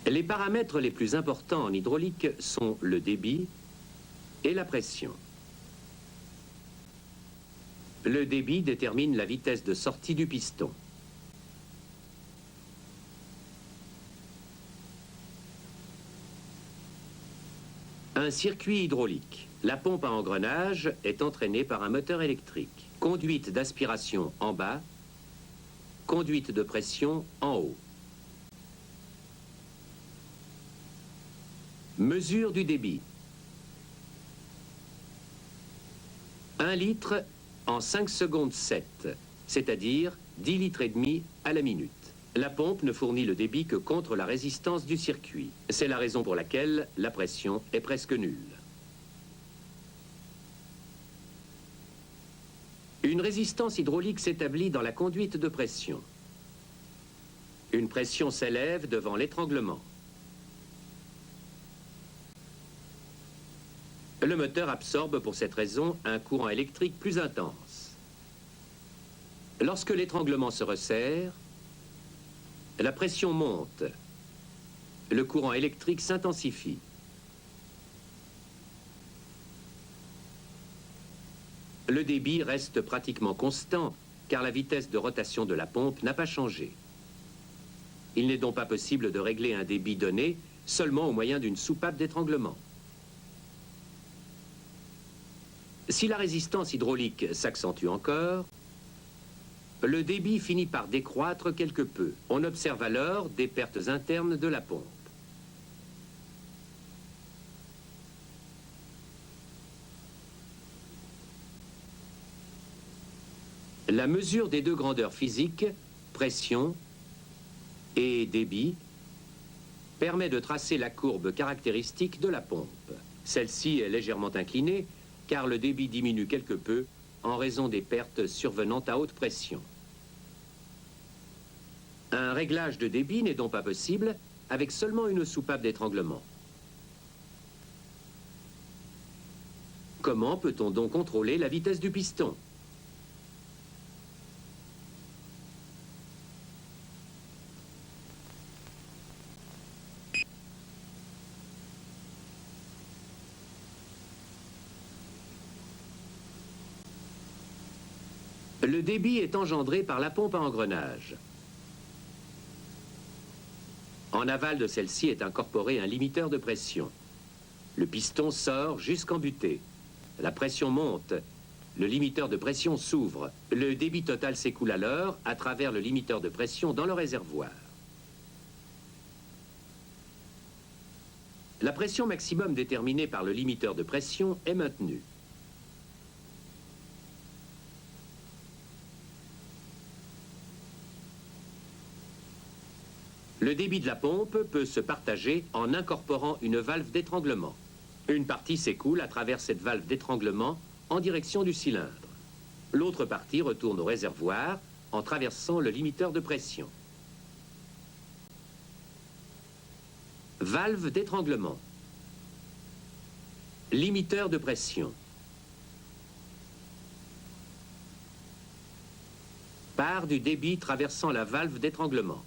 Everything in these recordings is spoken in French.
Les paramètres les plus importants en hydraulique sont le débit et la pression. Le débit détermine la vitesse de sortie du piston. Un circuit hydraulique. La pompe à engrenage est entraînée par un moteur électrique. Conduite d'aspiration en bas, conduite de pression en haut. Mesure du débit. 1 litre en 5 secondes 7, c'est-à-dire 10 litres et demi à la minute. La pompe ne fournit le débit que contre la résistance du circuit. C'est la raison pour laquelle la pression est presque nulle. Une résistance hydraulique s'établit dans la conduite de pression. Une pression s'élève devant l'étranglement. Le moteur absorbe pour cette raison un courant électrique plus intense. Lorsque l'étranglement se resserre, la pression monte. Le courant électrique s'intensifie. Le débit reste pratiquement constant car la vitesse de rotation de la pompe n'a pas changé. Il n'est donc pas possible de régler un débit donné seulement au moyen d'une soupape d'étranglement. Si la résistance hydraulique s'accentue encore, le débit finit par décroître quelque peu. On observe alors des pertes internes de la pompe. La mesure des deux grandeurs physiques, pression et débit, permet de tracer la courbe caractéristique de la pompe. Celle-ci est légèrement inclinée car le débit diminue quelque peu en raison des pertes survenant à haute pression. Un réglage de débit n'est donc pas possible avec seulement une soupape d'étranglement. Comment peut-on donc contrôler la vitesse du piston ? Le débit est engendré par la pompe à engrenage. En aval de celle-ci est incorporé un limiteur de pression. Le piston sort jusqu'en butée. La pression monte. Le limiteur de pression s'ouvre. Le débit total s'écoule alors à travers le limiteur de pression dans le réservoir. La pression maximum déterminée par le limiteur de pression est maintenue. Le débit de la pompe peut se partager en incorporant une valve d'étranglement. Une partie s'écoule à travers cette valve d'étranglement en direction du cylindre. L'autre partie retourne au réservoir en traversant le limiteur de pression. Valve d'étranglement. Limiteur de pression. Part du débit traversant la valve d'étranglement.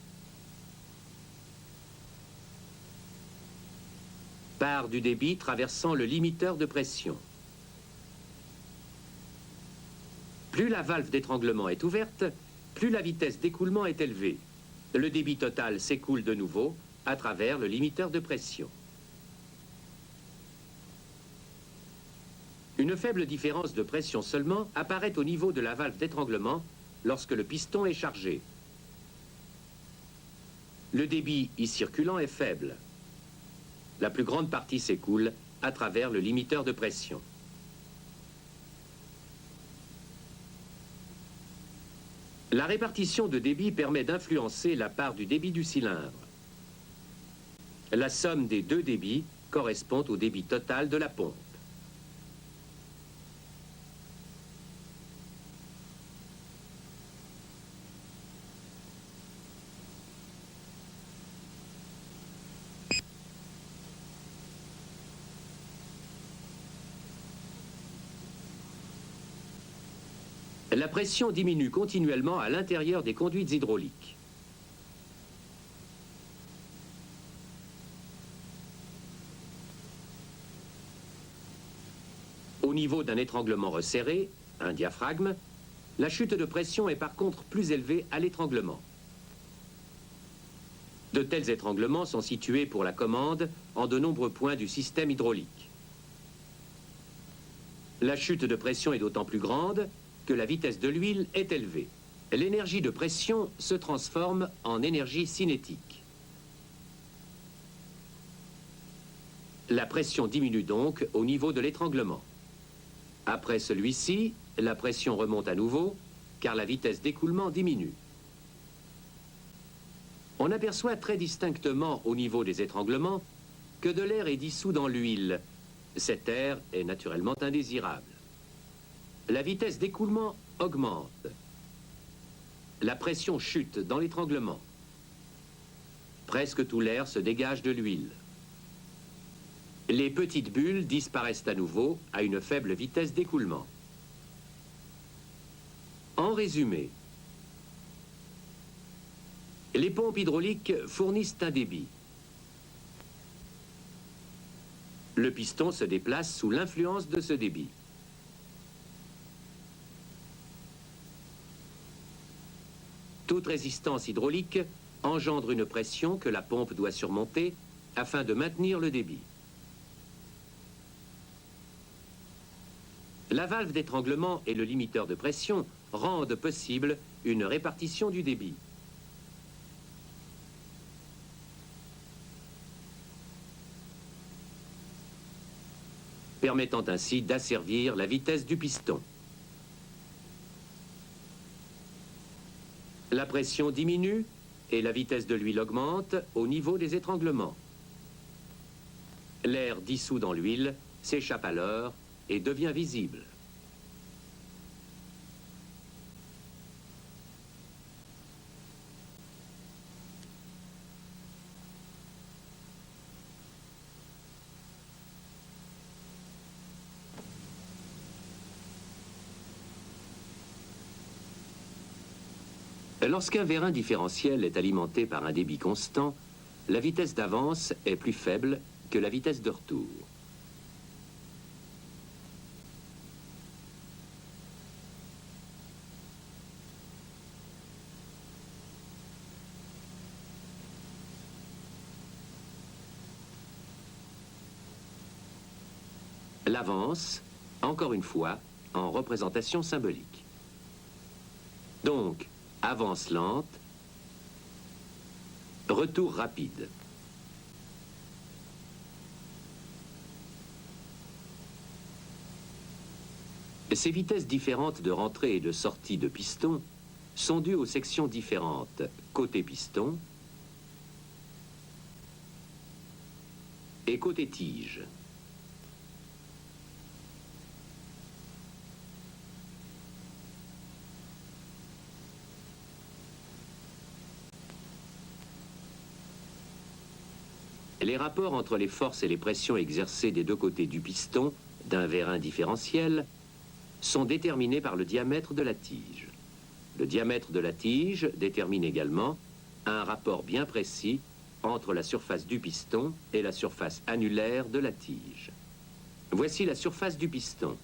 Part du débit traversant le limiteur de pression. Plus la valve d'étranglement est ouverte, plus la vitesse d'écoulement est élevée. Le débit total s'écoule de nouveau à travers le limiteur de pression. Une faible différence de pression seulement apparaît au niveau de la valve d'étranglement lorsque le piston est chargé. Le débit y circulant est faible. La plus grande partie s'écoule à travers le limiteur de pression. La répartition de débit permet d'influencer la part du débit du cylindre. La somme des deux débits correspond au débit total de la pompe. La pression diminue continuellement à l'intérieur des conduites hydrauliques. Au niveau d'un étranglement resserré, un diaphragme, la chute de pression est par contre plus élevée à l'étranglement. De tels étranglements sont situés pour la commande en de nombreux points du système hydraulique. La chute de pression est d'autant plus grande que la vitesse de l'huile est élevée. L'énergie de pression se transforme en énergie cinétique. La pression diminue donc au niveau de l'étranglement. Après celui-ci, la pression remonte à nouveau, car la vitesse d'écoulement diminue. On aperçoit très distinctement au niveau des étranglements que de l'air est dissous dans l'huile. Cet air est naturellement indésirable. La vitesse d'écoulement augmente. La pression chute dans l'étranglement. Presque tout l'air se dégage de l'huile. Les petites bulles disparaissent à nouveau à une faible vitesse d'écoulement. En résumé, les pompes hydrauliques fournissent un débit. Le piston se déplace sous l'influence de ce débit. Toute résistance hydraulique engendre une pression que la pompe doit surmonter afin de maintenir le débit. La valve d'étranglement et le limiteur de pression rendent possible une répartition du débit. Permettant ainsi d'asservir la vitesse du piston. La pression diminue et la vitesse de l'huile augmente au niveau des étranglements. L'air dissous dans l'huile s'échappe alors et devient visible. Lorsqu'un vérin différentiel est alimenté par un débit constant, la vitesse d'avance est plus faible que la vitesse de retour. L'avance, encore une fois, en représentation symbolique. Donc, avance lente, retour rapide. Ces vitesses différentes de rentrée et de sortie de piston sont dues aux sections différentes, côté piston et côté tige. Les rapports entre les forces et les pressions exercées des deux côtés du piston d'un vérin différentiel sont déterminés par le diamètre de la tige. Le diamètre de la tige détermine également un rapport bien précis entre la surface du piston et la surface annulaire de la tige. Voici la surface du piston.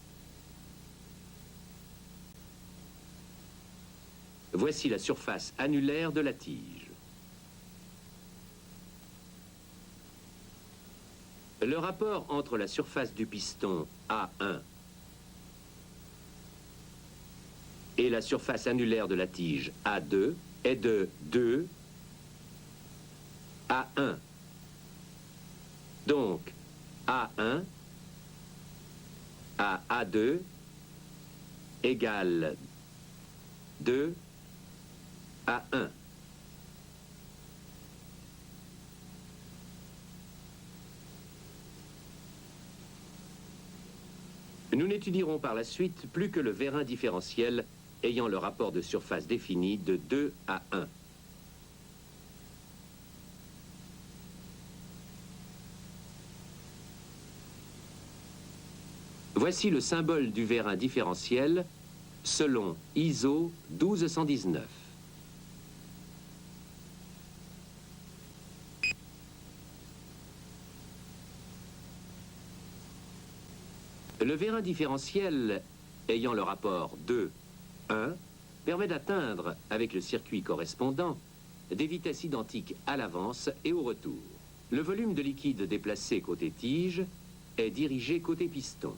Voici la surface annulaire de la tige. Le rapport entre la surface du piston A1 et la surface annulaire de la tige A2 est de 2 à 1. Donc, A1 à A2 égale 2 à 1. Nous n'étudierons par la suite plus que le vérin différentiel ayant le rapport de surface défini de 2 à 1. Voici le symbole du vérin différentiel selon ISO 1219. Le vérin différentiel ayant le rapport 2-1 permet d'atteindre, avec le circuit correspondant, des vitesses identiques à l'avance et au retour. Le volume de liquide déplacé côté tige est dirigé côté piston.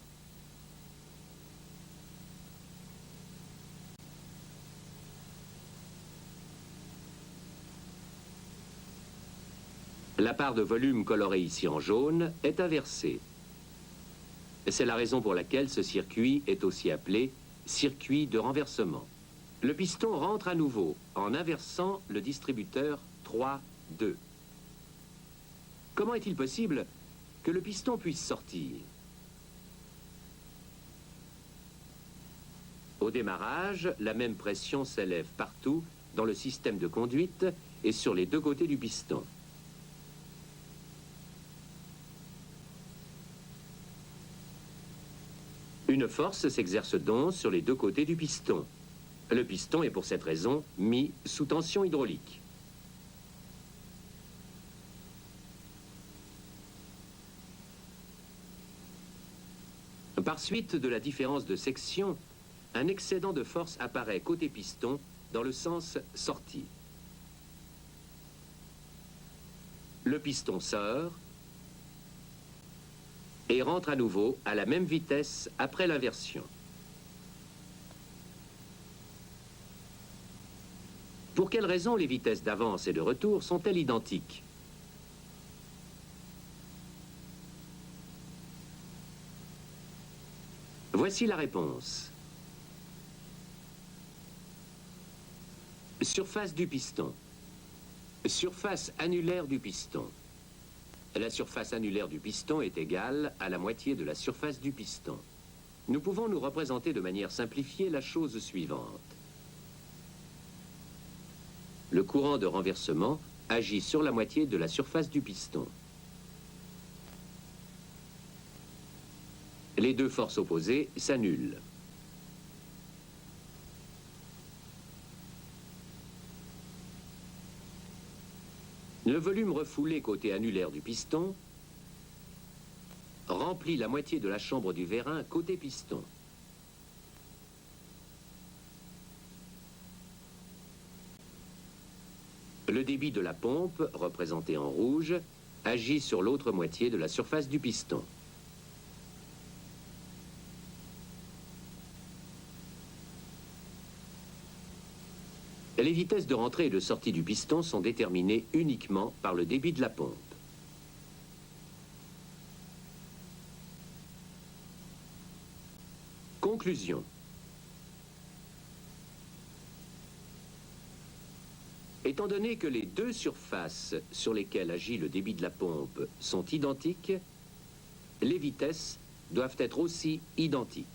La part de volume colorée ici en jaune est inversée. C'est la raison pour laquelle ce circuit est aussi appelé circuit de renversement. Le piston rentre à nouveau en inversant le distributeur 3-2. Comment est-il possible que le piston puisse sortir? Au démarrage, la même pression s'élève partout dans le système de conduite et sur les deux côtés du piston. Une force s'exerce donc sur les deux côtés du piston. Le piston est pour cette raison mis sous tension hydraulique. Par suite de la différence de section, un excédent de force apparaît côté piston dans le sens sortie. Le piston sort et rentre à nouveau à la même vitesse après l'inversion. Pour quelles raisons les vitesses d'avance et de retour sont-elles identiques? Voici la réponse. Surface du piston. Surface annulaire du piston. La surface annulaire du piston est égale à la moitié de la surface du piston. Nous pouvons nous représenter de manière simplifiée la chose suivante. Le courant de renversement agit sur la moitié de la surface du piston. Les deux forces opposées s'annulent. Le volume refoulé côté annulaire du piston remplit la moitié de la chambre du vérin côté piston. Le débit de la pompe, représenté en rouge, agit sur l'autre moitié de la surface du piston. Les vitesses de rentrée et de sortie du piston sont déterminées uniquement par le débit de la pompe. Conclusion. Étant donné que les deux surfaces sur lesquelles agit le débit de la pompe sont identiques, les vitesses doivent être aussi identiques.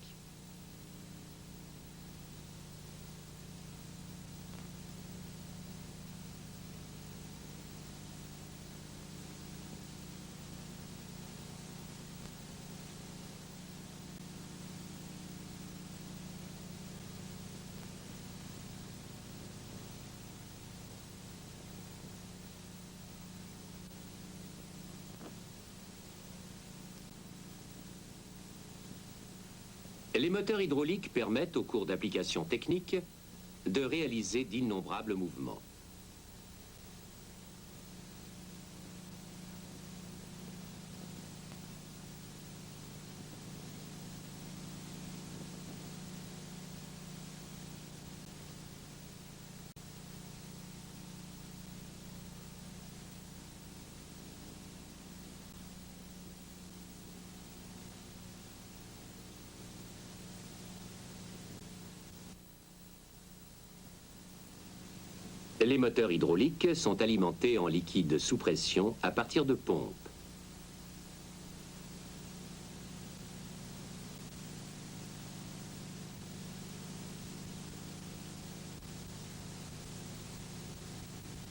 Les moteurs hydrauliques permettent, au cours d'applications techniques, de réaliser d'innombrables mouvements. Les moteurs hydrauliques sont alimentés en liquide sous pression à partir de pompes.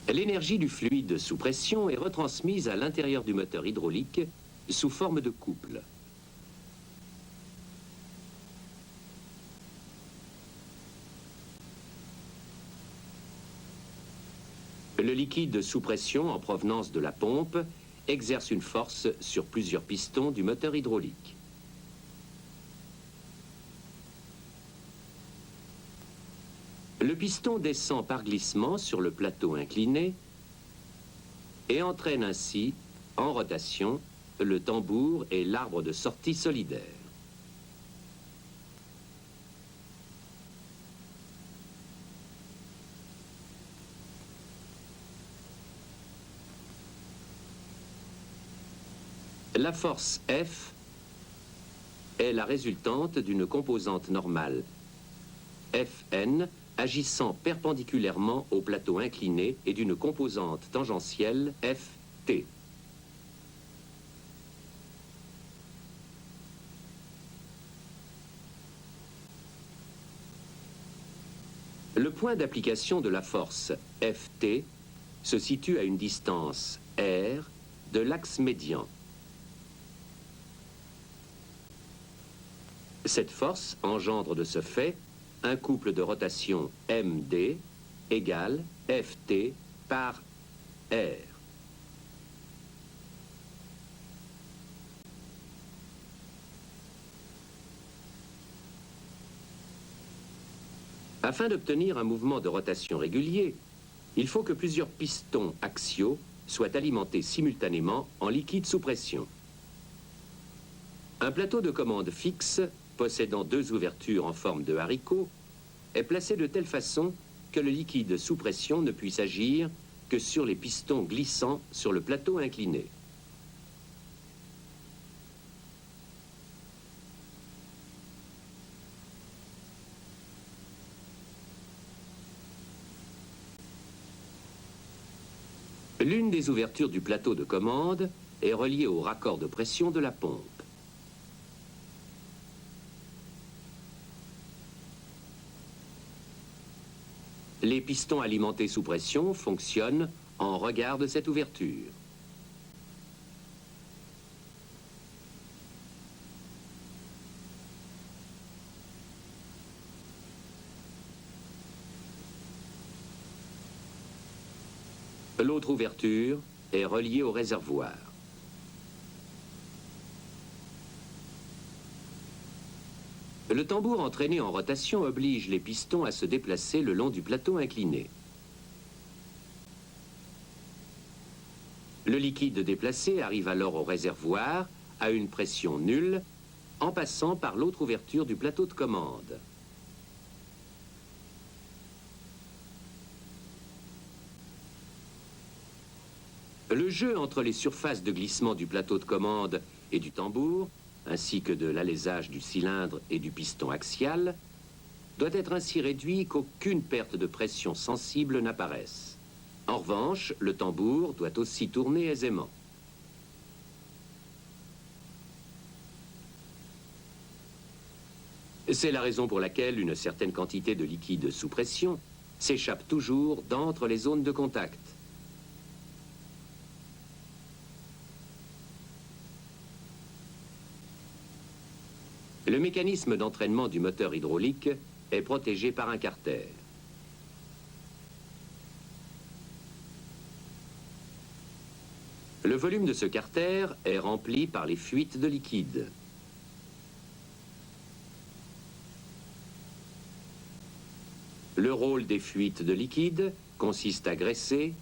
L'énergie du fluide sous pression est retransmise à l'intérieur du moteur hydraulique sous forme de couple. Le liquide sous pression en provenance de la pompe exerce une force sur plusieurs pistons du moteur hydraulique. piston descend par glissement sur le plateau incliné et entraîne ainsi, en rotation, le tambour et l'arbre de sortie solidaire. La force F est la résultante d'une composante normale Fn agissant perpendiculairement au plateau incliné et d'une composante tangentielle Ft. Le point d'application de la force Ft se situe à une distance r de l'axe médian. Cette force engendre de ce fait un couple de rotation MD égale Ft par R. Afin d'obtenir un mouvement de rotation régulier, il faut que plusieurs pistons axiaux soient alimentés simultanément en liquide sous pression. Un plateau de commande fixe, possédant deux ouvertures en forme de haricot, est placé de telle façon que le liquide sous pression ne puisse agir que sur les pistons glissant sur le plateau incliné. L'une des ouvertures du plateau de commande est reliée au raccord de pression de la pompe. Les pistons alimentés sous pression fonctionnent en regard de cette ouverture. L'autre ouverture est reliée au réservoir. Le tambour entraîné en rotation oblige les pistons à se déplacer le long du plateau incliné. Le liquide déplacé arrive alors au réservoir à une pression nulle en passant par l'autre ouverture du plateau de commande. Le jeu entre les surfaces de glissement du plateau de commande et du tambour, ainsi que de l'alésage du cylindre et du piston axial, doit être ainsi réduit qu'aucune perte de pression sensible n'apparaisse. En revanche, le tambour doit aussi tourner aisément. C'est la raison pour laquelle une certaine quantité de liquide sous pression s'échappe toujours d'entre les zones de contact. Le mécanisme d'entraînement du moteur hydraulique est protégé par un carter. Le volume de ce carter est rempli par les fuites de liquide. Le rôle des fuites de liquide consiste à graisser,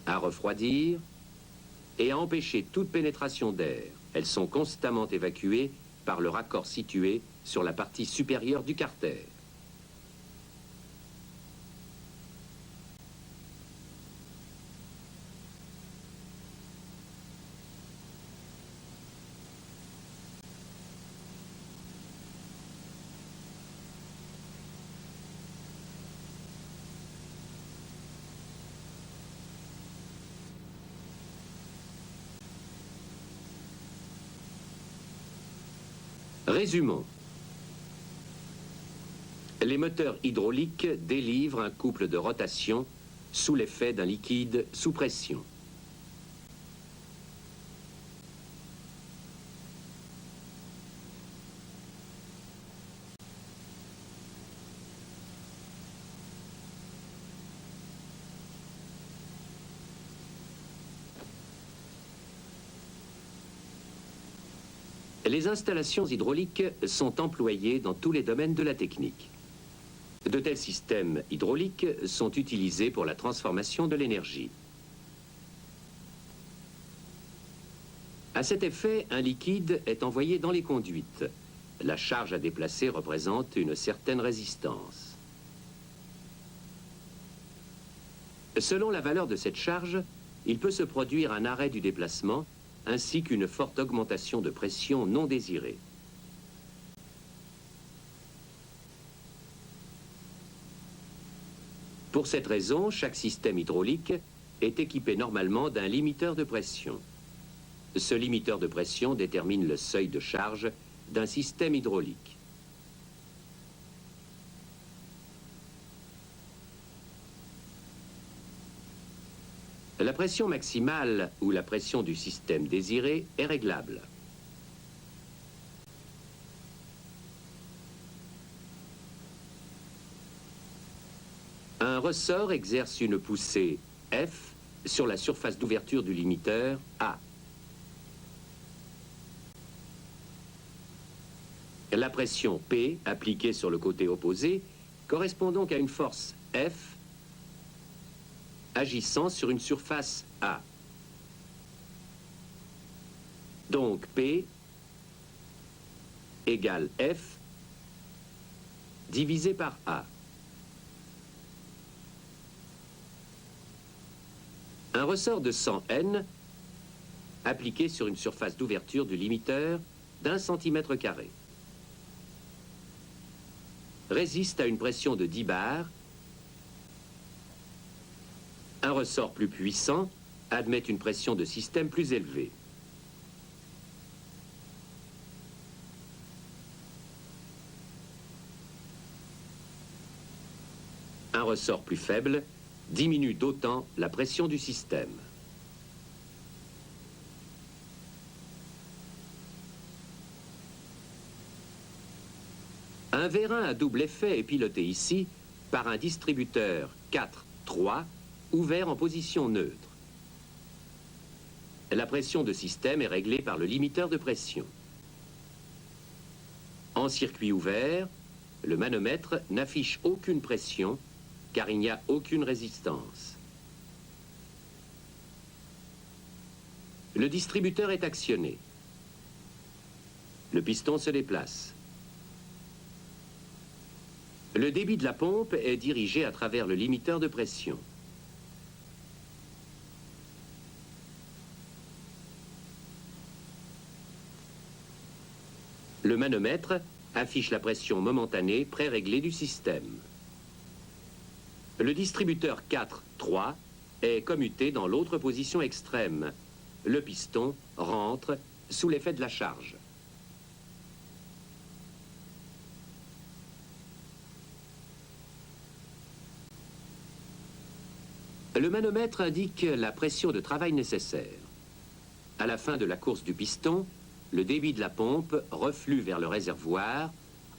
à refroidir et à empêcher toute pénétration d'air. Elles sont constamment évacuées par le raccord situé sur la partie supérieure du carter. Résumons. Les moteurs hydrauliques délivrent un couple de rotation sous l'effet d'un liquide sous pression. Les installations hydrauliques sont employées dans tous les domaines de la technique. De tels systèmes hydrauliques sont utilisés pour la transformation de l'énergie. À cet effet, un liquide est envoyé dans les conduites. La charge à déplacer représente une certaine résistance. Selon la valeur de cette charge, il peut se produire un arrêt du déplacement ainsi qu'une forte augmentation de pression non désirée. Pour cette raison, chaque système hydraulique est équipé normalement d'un limiteur de pression. Ce limiteur de pression détermine le seuil de charge d'un système hydraulique. La pression maximale ou la pression du système désiré est réglable. Un ressort exerce une poussée F sur la surface d'ouverture du limiteur A. La pression P appliquée sur le côté opposé correspond donc à une force F agissant sur une surface A. Donc P égale F divisé par A. Un ressort de 100 N appliqué sur une surface d'ouverture du limiteur d'1 cm². Résiste à une pression de 10 bars. Un ressort plus puissant admet une pression de système plus élevée. Un ressort plus faible diminue d'autant la pression du système. Un vérin à double effet est piloté ici par un distributeur 4-3 ouvert en position neutre. La pression de système est réglée par le limiteur de pression. En circuit ouvert, le manomètre n'affiche aucune pression car il n'y a aucune résistance. Le distributeur est actionné. Le piston se déplace. Le débit de la pompe est dirigé à travers le limiteur de pression. Le manomètre affiche la pression momentanée pré-réglée du système. Le distributeur 4-3 est commuté dans l'autre position extrême. Le piston rentre sous l'effet de la charge. Le manomètre indique la pression de travail nécessaire. À la fin de la course du piston, le débit de la pompe reflue vers le réservoir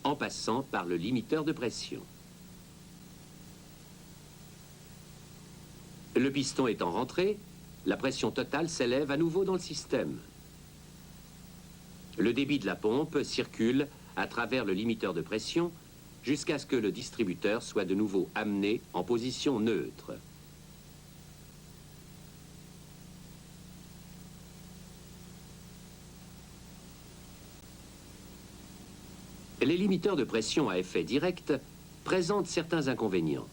en passant par le limiteur de pression. Le piston étant rentré, la pression totale s'élève à nouveau dans le système. Le débit de la pompe circule à travers le limiteur de pression jusqu'à ce que le distributeur soit de nouveau amené en position neutre. Les limiteurs de pression à effet direct présentent certains inconvénients.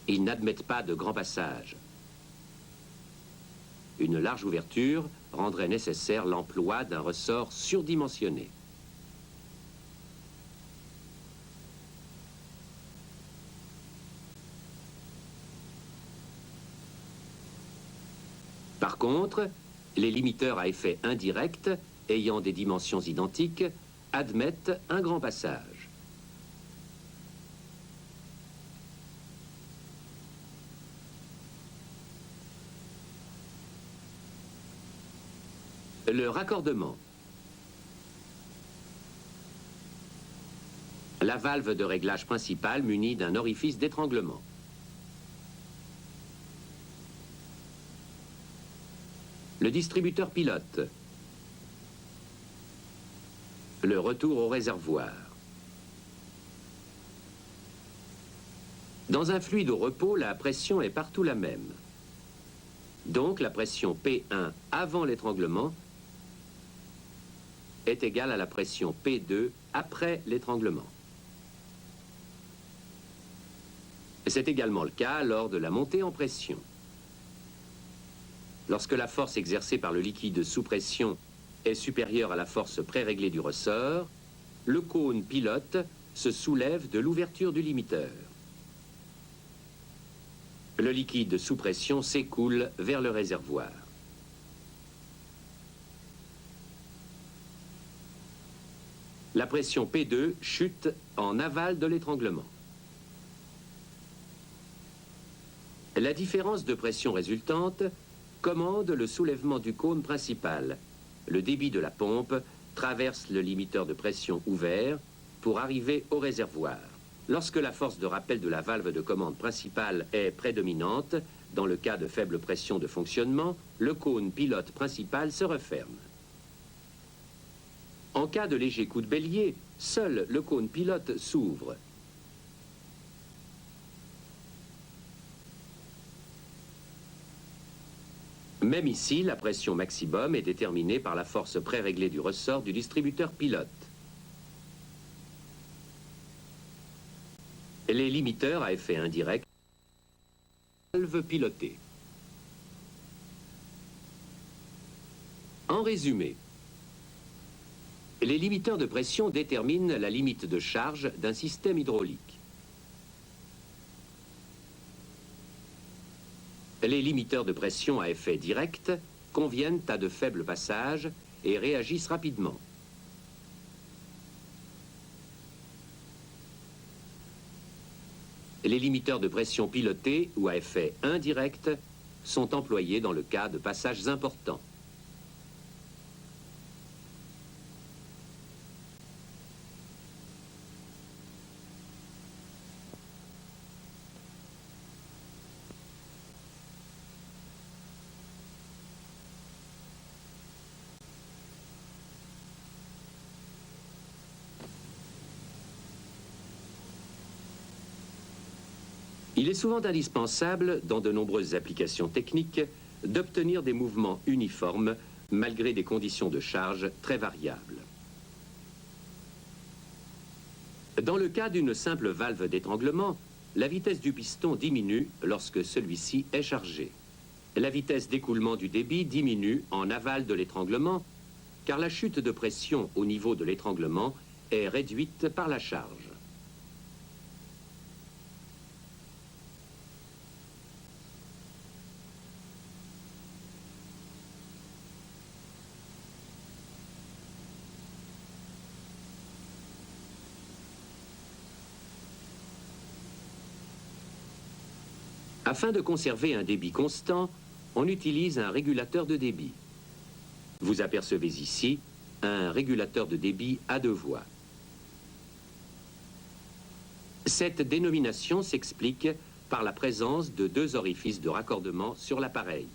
Ils n'admettent pas de grand passage. Une large ouverture rendrait nécessaire l'emploi d'un ressort surdimensionné. Par contre, les limiteurs à effet indirect, ayant des dimensions identiques, admettent un grand passage. Le raccordement. La valve de réglage principale munie d'un orifice d'étranglement. Le distributeur pilote. Le retour au réservoir. Dans un fluide au repos, la pression est partout la même. Donc la pression P1 avant l'étranglement est égale à la pression P2 après l'étranglement. C'est également le cas lors de la montée en pression. Lorsque la force exercée par le liquide sous pression est supérieure à la force préréglée du ressort, le cône pilote se soulève de l'ouverture du limiteur. Le liquide sous pression s'écoule vers le réservoir. La pression P2 chute en aval de l'étranglement. La différence de pression résultante commande le soulèvement du cône principal. Le débit de la pompe traverse le limiteur de pression ouvert pour arriver au réservoir. Lorsque la force de rappel de la valve de commande principale est prédominante, dans le cas de faible pression de fonctionnement, le cône pilote principal se referme. En cas de léger coup de bélier, seul le cône pilote s'ouvre. Même ici, la pression maximum est déterminée par la force préréglée du ressort du distributeur pilote. Les limiteurs à effet indirect, valve pilotée. En résumé, les limiteurs de pression déterminent la limite de charge d'un système hydraulique. Les limiteurs de pression à effet direct conviennent à de faibles passages et réagissent rapidement. Les limiteurs de pression pilotés ou à effet indirect sont employés dans le cas de passages importants. Il est souvent indispensable, dans de nombreuses applications techniques, d'obtenir des mouvements uniformes malgré des conditions de charge très variables. Dans le cas d'une simple valve d'étranglement, la vitesse du piston diminue lorsque celui-ci est chargé. La vitesse d'écoulement du débit diminue en aval de l'étranglement, car la chute de pression au niveau de l'étranglement est réduite par la charge. Afin de conserver un débit constant, on utilise un régulateur de débit. Vous apercevez ici un régulateur de débit à deux voies. Cette dénomination s'explique par la présence de deux orifices de raccordement sur l'appareil.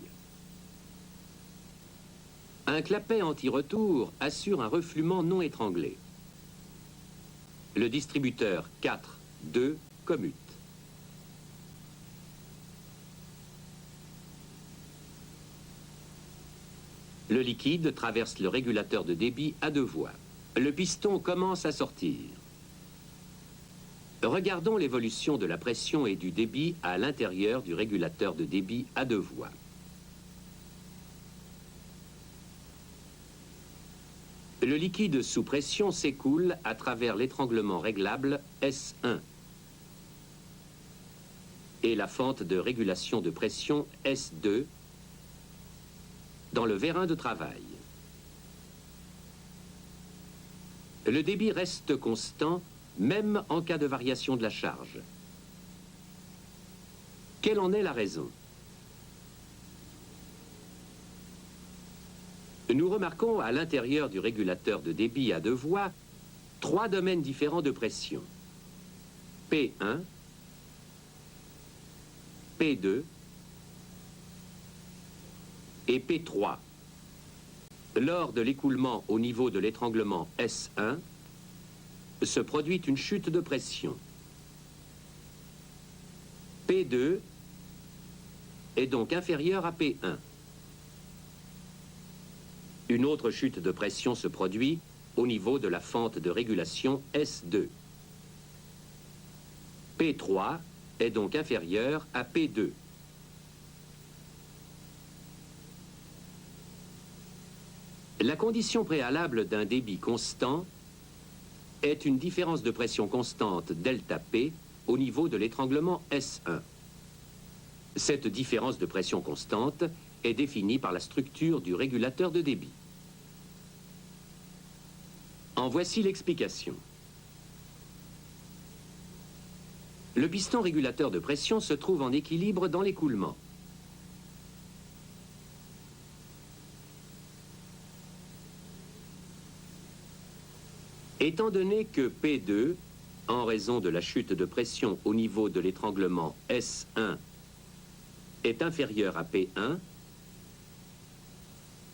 Un clapet anti-retour assure un refluement non étranglé. Le distributeur 4-2 commute. Le liquide traverse le régulateur de débit à deux voies. Le piston commence à sortir. Regardons l'évolution de la pression et du débit à l'intérieur du régulateur de débit à deux voies. Le liquide sous pression s'écoule à travers l'étranglement réglable S1 et la fente de régulation de pression S2 dans le vérin de travail. Le débit reste constant, même en cas de variation de la charge. Quelle en est la raison? Nous remarquons à l'intérieur du régulateur de débit à deux voies trois domaines différents de pression. P1, P2 et P3. Lors de l'écoulement au niveau de l'étranglement S1, se produit une chute de pression. P2 est donc inférieur à P1. Une autre chute de pression se produit au niveau de la fente de régulation S2. P3 est donc inférieur à P2. La condition préalable d'un débit constant est une différence de pression constante ΔP au niveau de l'étranglement S1. Cette différence de pression constante est définie par la structure du régulateur de débit. En voici l'explication. Le piston régulateur de pression se trouve en équilibre dans l'écoulement. Étant donné que P2, en raison de la chute de pression au niveau de l'étranglement S1, est inférieur à P1,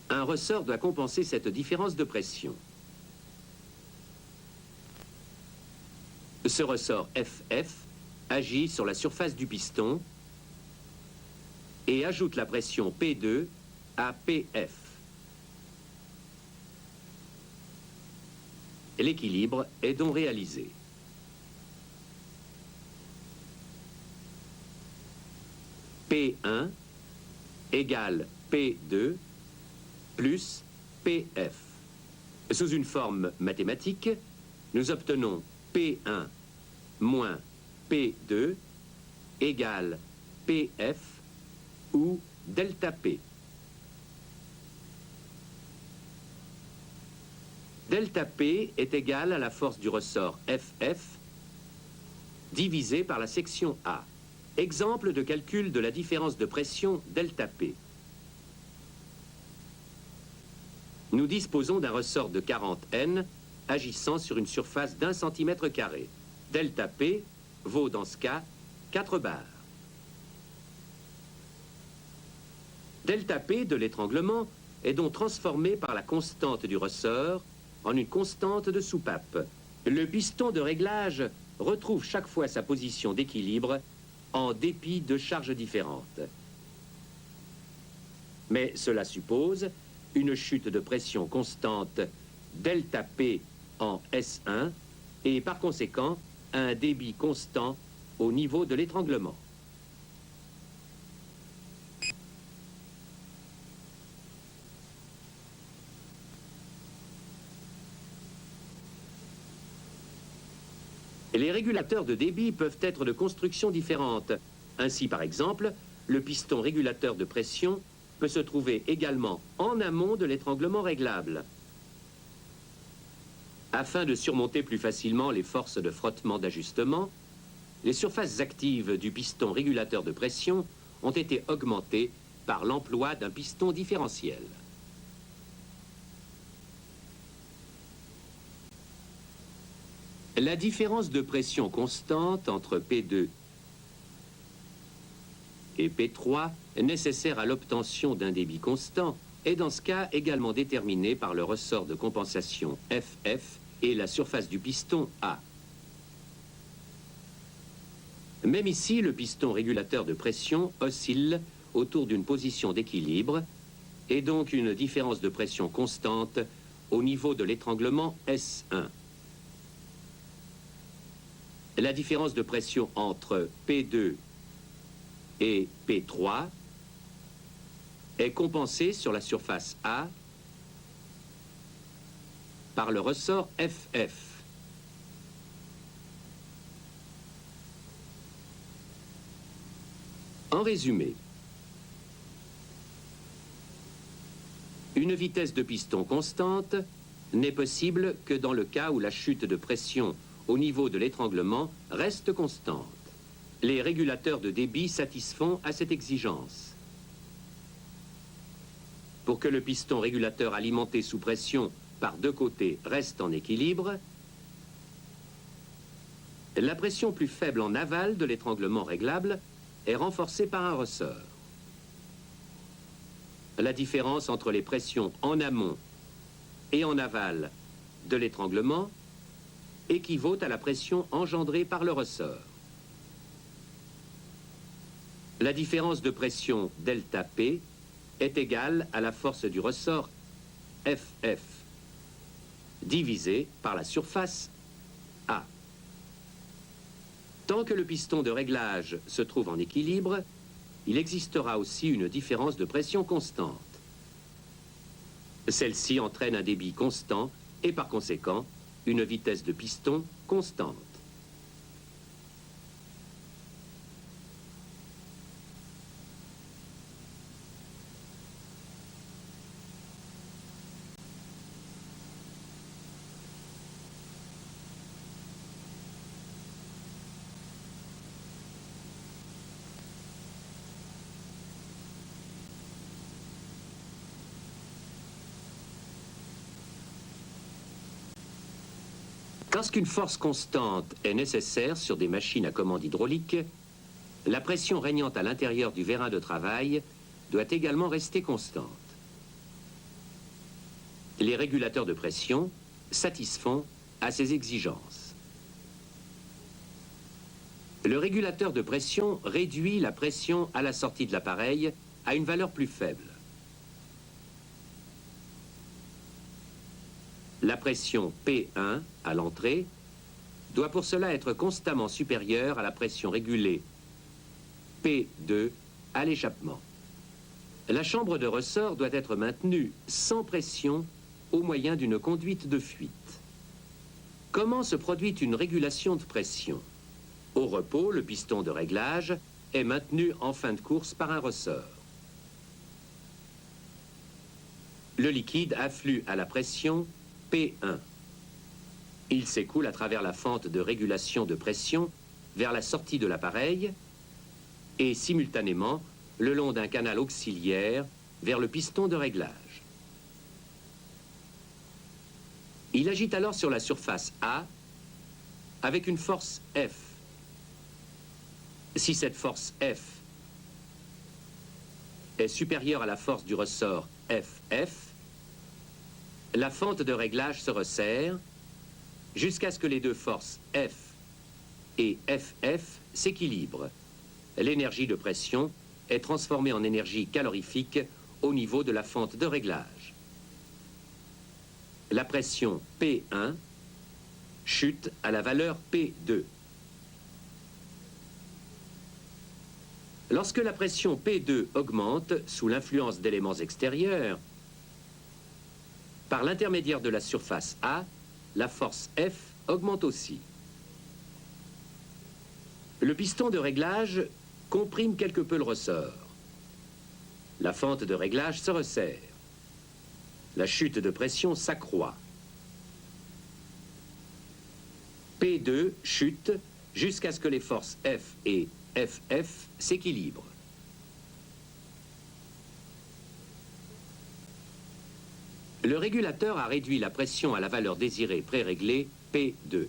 un ressort doit compenser cette différence de pression. Ce ressort FF agit sur la surface du piston et ajoute la pression P2 à PF. L'équilibre est donc réalisé. P1 égale P2 plus PF. Sous une forme mathématique, nous obtenons P1 moins P2 égale PF ou delta P. Delta P est égal à la force du ressort FF divisé par la section A. Exemple de calcul de la différence de pression delta P. Nous disposons d'un ressort de 40 N agissant sur une surface d'1 cm². Delta P vaut dans ce cas 4 bars. Delta P de l'étranglement est donc transformé par la constante du ressort en une constante de soupape. Le piston de réglage retrouve chaque fois sa position d'équilibre en dépit de charges différentes. Mais cela suppose une chute de pression constante delta P en S1 et par conséquent un débit constant au niveau de l'étranglement. Les régulateurs de débit peuvent être de construction différente. Ainsi, par exemple, le piston régulateur de pression peut se trouver également en amont de l'étranglement réglable. Afin de surmonter plus facilement les forces de frottement d'ajustement, les surfaces actives du piston régulateur de pression ont été augmentées par l'emploi d'un piston différentiel. La différence de pression constante entre P2 et P3 nécessaire à l'obtention d'un débit constant est dans ce cas également déterminée par le ressort de compensation FF et la surface du piston A. Même ici, le piston régulateur de pression oscille autour d'une position d'équilibre et donc une différence de pression constante au niveau de l'étranglement S1. La différence de pression entre P2 et P3 est compensée sur la surface A par le ressort FF. En résumé, une vitesse de piston constante n'est possible que dans le cas où la chute de pression au niveau de l'étranglement reste constante. Les régulateurs de débit satisfont à cette exigence. Pour que le piston régulateur alimenté sous pression par deux côtés reste en équilibre, la pression plus faible en aval de l'étranglement réglable est renforcée par un ressort. La différence entre les pressions en amont et en aval de l'étranglement équivaut à la pression engendrée par le ressort. La différence de pression delta P est égale à la force du ressort FF divisé par la surface A. Tant que le piston de réglage se trouve en équilibre, il existera aussi une différence de pression constante. Celle-ci entraîne un débit constant et par conséquent une vitesse de piston constante. Lorsqu'une force constante est nécessaire sur des machines à commande hydraulique, la pression régnant à l'intérieur du vérin de travail doit également rester constante. Les régulateurs de pression satisfont à ces exigences. Le régulateur de pression réduit la pression à la sortie de l'appareil à une valeur plus faible. La pression P1 à l'entrée doit pour cela être constamment supérieure à la pression régulée P2 à l'échappement. La chambre de ressort doit être maintenue sans pression au moyen d'une conduite de fuite. Comment se produit une régulation de pression? Au repos, le piston de réglage est maintenu en fin de course par un ressort. Le liquide afflue à la pression P1. Il s'écoule à travers la fente de régulation de pression vers la sortie de l'appareil et simultanément le long d'un canal auxiliaire vers le piston de réglage. Il agit alors sur la surface A avec une force F. Si cette force F est supérieure à la force du ressort FF, la fente de réglage se resserre jusqu'à ce que les deux forces F et FF s'équilibrent. L'énergie de pression est transformée en énergie calorifique au niveau de la fente de réglage. La pression P1 chute à la valeur P2. Lorsque la pression P2 augmente sous l'influence d'éléments extérieurs, par l'intermédiaire de la surface A, la force F augmente aussi. Le piston de réglage comprime quelque peu le ressort. La fente de réglage se resserre. La chute de pression s'accroît. P2 chute jusqu'à ce que les forces F et FF s'équilibrent. Le régulateur a réduit la pression à la valeur désirée préréglée P2.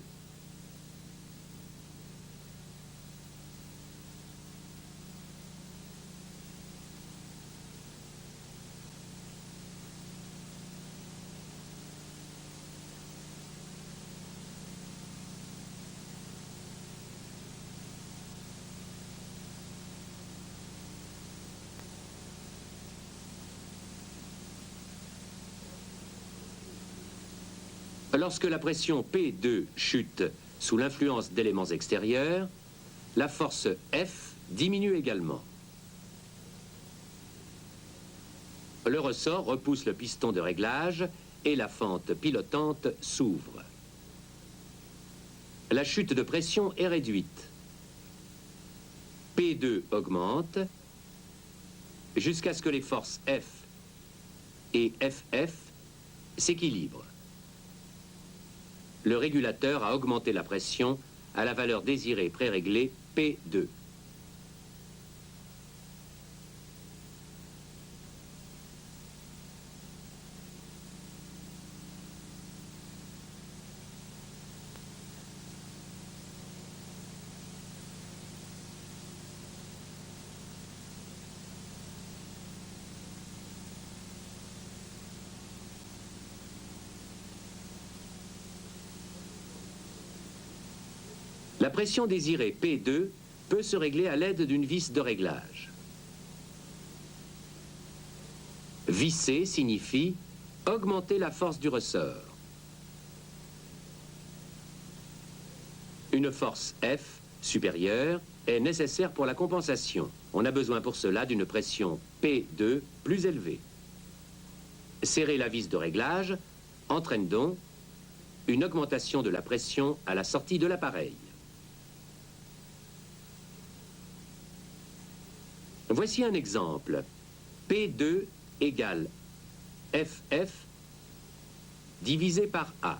Lorsque la pression P2 chute sous l'influence d'éléments extérieurs, la force F diminue également. Le ressort repousse le piston de réglage et la fente pilotante s'ouvre. La chute de pression est réduite. P2 augmente jusqu'à ce que les forces F et FF s'équilibrent. Le régulateur a augmenté la pression à la valeur désirée préréglée P2. La pression désirée P2 peut se régler à l'aide d'une vis de réglage. Visser signifie augmenter la force du ressort. Une force F supérieure est nécessaire pour la compensation. On a besoin pour cela d'une pression P2 plus élevée. Serrer la vis de réglage entraîne donc une augmentation de la pression à la sortie de l'appareil. Voici un exemple. P2 égale FF divisé par A.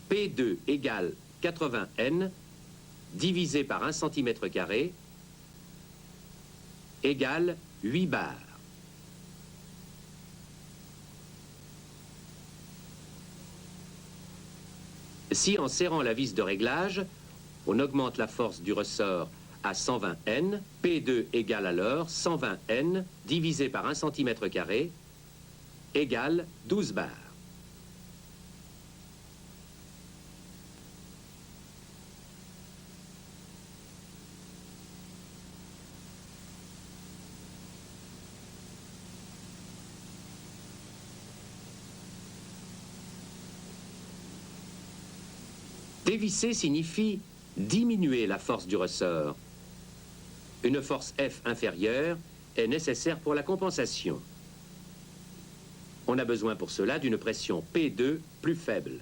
P2 égale 80 N divisé par 1 cm² égale 8 bars. Si en serrant la vis de réglage, on augmente la force du ressort à 120 N, P2 égale alors 120 N divisé par 1 cm² égale 12 bars. Dévisser signifie diminuer la force du ressort. Une force F inférieure est nécessaire pour la compensation. On a besoin pour cela d'une pression P2 plus faible.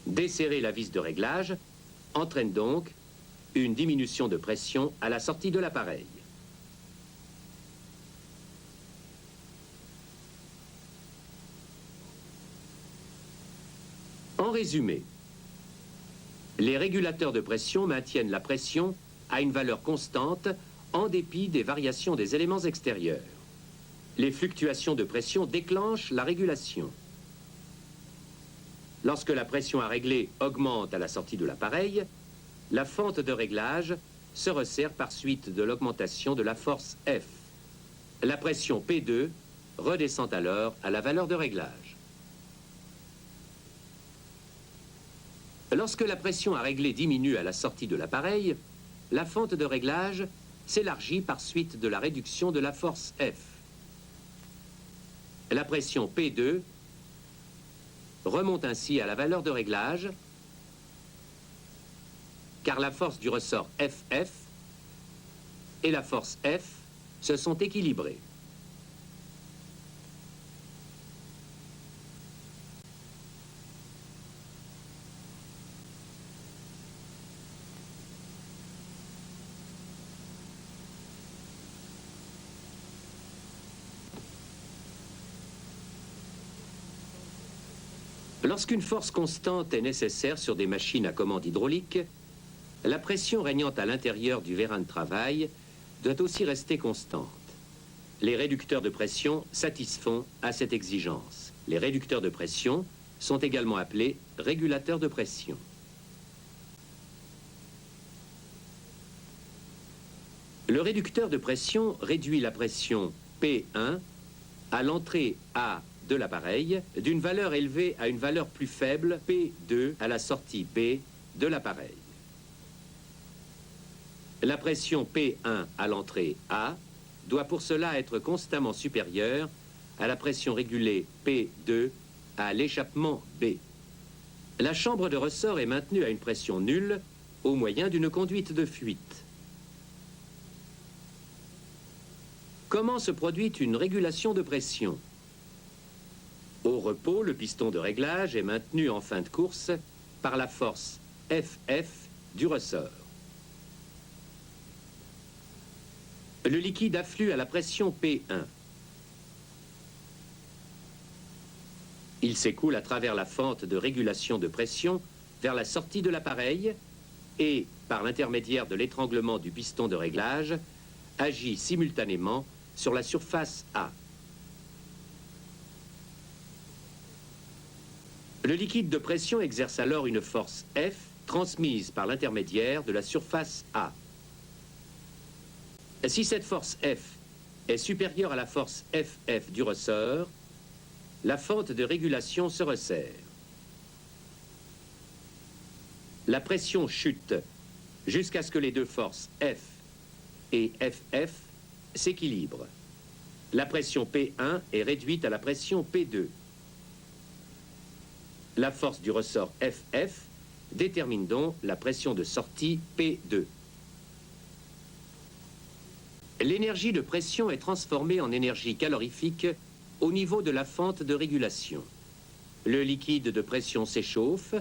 Desserrer la vis de réglage entraîne donc une diminution de pression à la sortie de l'appareil. En résumé, les régulateurs de pression maintiennent la pression à une valeur constante en dépit des variations des éléments extérieurs. Les fluctuations de pression déclenchent la régulation. Lorsque la pression à régler augmente à la sortie de l'appareil, la fente de réglage se resserre par suite de l'augmentation de la force F. La pression P2 redescend alors à la valeur de réglage. Lorsque la pression à régler diminue à la sortie de l'appareil, la fente de réglage s'élargit par suite de la réduction de la force F. La pression P2 remonte ainsi à la valeur de réglage, car la force du ressort FF et la force F se sont équilibrées. Lorsqu'une force constante est nécessaire sur des machines à commande hydraulique, la pression régnant à l'intérieur du vérin de travail doit aussi rester constante. Les réducteurs de pression satisfont à cette exigence. Les réducteurs de pression sont également appelés régulateurs de pression. Le réducteur de pression réduit la pression P1 à l'entrée A de l'appareil d'une valeur élevée à une valeur plus faible, P2, à la sortie B de l'appareil. La pression P1 à l'entrée A doit pour cela être constamment supérieure à la pression régulée P2 à l'échappement B. La chambre de ressort est maintenue à une pression nulle au moyen d'une conduite de fuite. Comment se produit une régulation de pression ? Au repos, le piston de réglage est maintenu en fin de course par la force FF du ressort. Le liquide afflue à la pression P1. Il s'écoule à travers la fente de régulation de pression vers la sortie de l'appareil et, par l'intermédiaire de l'étranglement du piston de réglage, agit simultanément sur la surface A. Le liquide de pression exerce alors une force F transmise par l'intermédiaire de la surface A. Si cette force F est supérieure à la force FF du ressort, la fente de régulation se resserre. La pression chute jusqu'à ce que les deux forces F et FF s'équilibrent. La pression P1 est réduite à la pression P2. La force du ressort FF détermine donc la pression de sortie P2. L'énergie de pression est transformée en énergie calorifique au niveau de la fente de régulation. Le liquide de pression s'échauffe,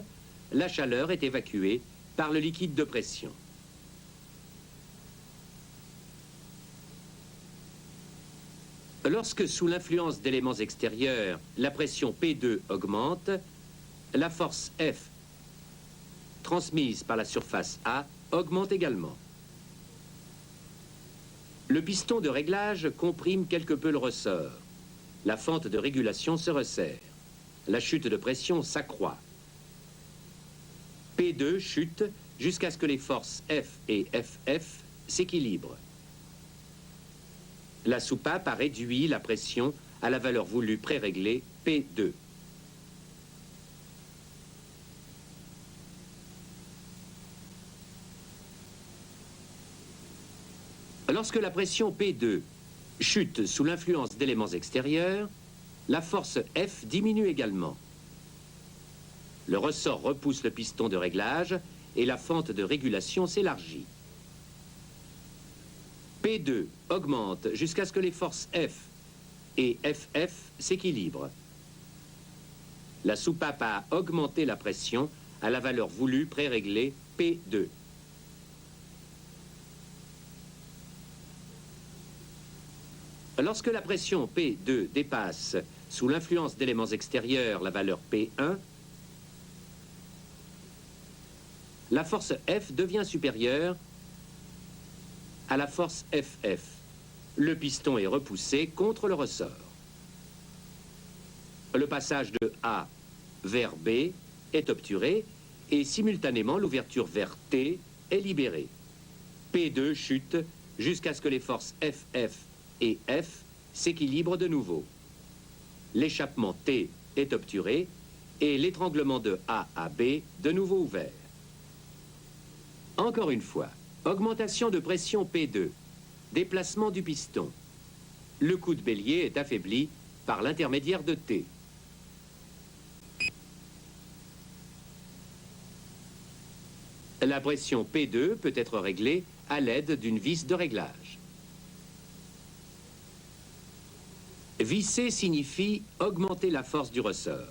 la chaleur est évacuée par le liquide de pression. Lorsque, sous l'influence d'éléments extérieurs, la pression P2 augmente, la force F transmise par la surface A augmente également. Le piston de réglage comprime quelque peu le ressort. La fente de régulation se resserre. La chute de pression s'accroît. P2 chute jusqu'à ce que les forces F et FF s'équilibrent. La soupape a réduit la pression à la valeur voulue préréglée P2. Lorsque la pression P2 chute sous l'influence d'éléments extérieurs, la force F diminue également. Le ressort repousse le piston de réglage et la fente de régulation s'élargit. P2 augmente jusqu'à ce que les forces F et FF s'équilibrent. La soupape a augmenté la pression à la valeur voulue préréglée P2. Lorsque la pression P2 dépasse, sous l'influence d'éléments extérieurs, la valeur P1, la force F devient supérieure à la force FF. Le piston est repoussé contre le ressort. Le passage de A vers B est obturé et simultanément l'ouverture vers T est libérée. P2 chute jusqu'à ce que les forces FF et F s'équilibrent de nouveau. L'échappement T est obturé et l'étranglement de A à B de nouveau ouvert. Encore une fois, augmentation de pression P2, déplacement du piston. Le coup de bélier est affaibli par l'intermédiaire de T. La pression P2 peut être réglée à l'aide d'une vis de réglage. Visser signifie augmenter la force du ressort.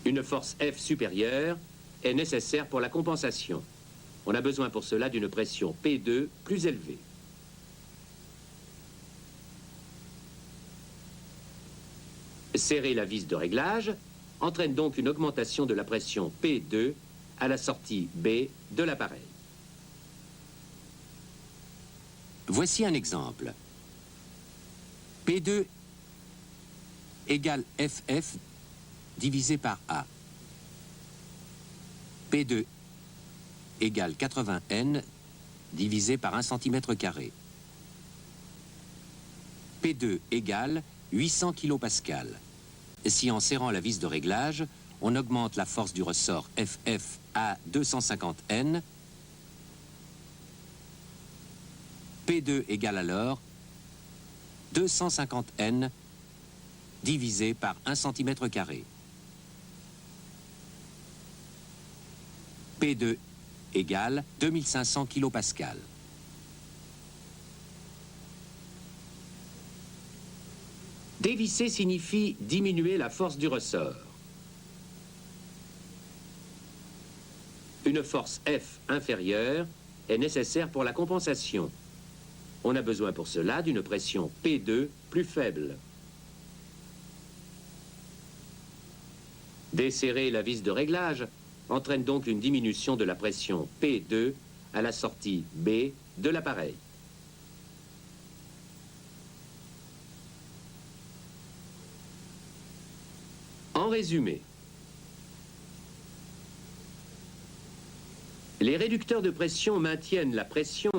Une force F supérieure est nécessaire pour la compensation. On a besoin pour cela d'une pression P2 plus élevée. Serrer la vis de réglage entraîne donc une augmentation de la pression P2 à la sortie B de l'appareil. Voici un exemple. P2 égale FF divisé par A. P2 égale 80 N divisé par 1 cm². P2 égale 800 kPa. Si en serrant la vis de réglage, on augmente la force du ressort FF à 250 N, P2 égale alors 250 N divisé par 1 cm². P2 égale 2500 kPa. Dévisser signifie diminuer la force du ressort. Une force F inférieure est nécessaire pour la compensation. On a besoin pour cela d'une pression P2 plus faible. Desserrer la vis de réglage entraîne donc une diminution de la pression P2 à la sortie B de l'appareil. En résumé, les réducteurs de pression maintiennent la pression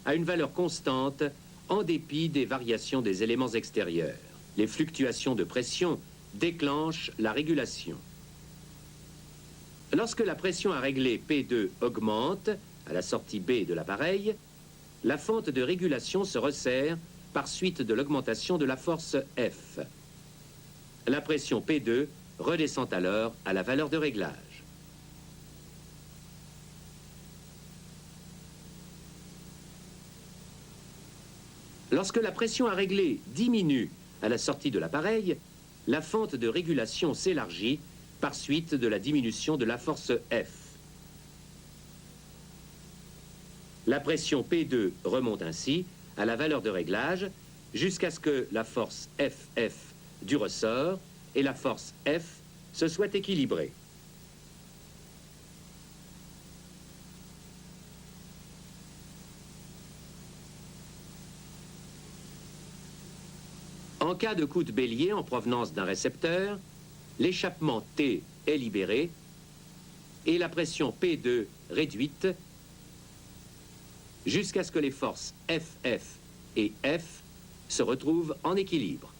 à une valeur constante en dépit des variations des éléments extérieurs. Les fluctuations de pression déclenchent la régulation. Lorsque la pression à régler P2 augmente à la sortie B de l'appareil, la fente de régulation se resserre par suite de l'augmentation de la force F. La pression P2 redescend alors à la valeur de réglage. Lorsque la pression à régler diminue à la sortie de l'appareil, la fente de régulation s'élargit par suite de la diminution de la force F. La pression P2 remonte ainsi à la valeur de réglage jusqu'à ce que la force FF du ressort et la force F se soient équilibrées. En cas de coup de bélier en provenance d'un récepteur, l'échappement T est libéré et la pression P2 réduite jusqu'à ce que les forces FF et F se retrouvent en équilibre.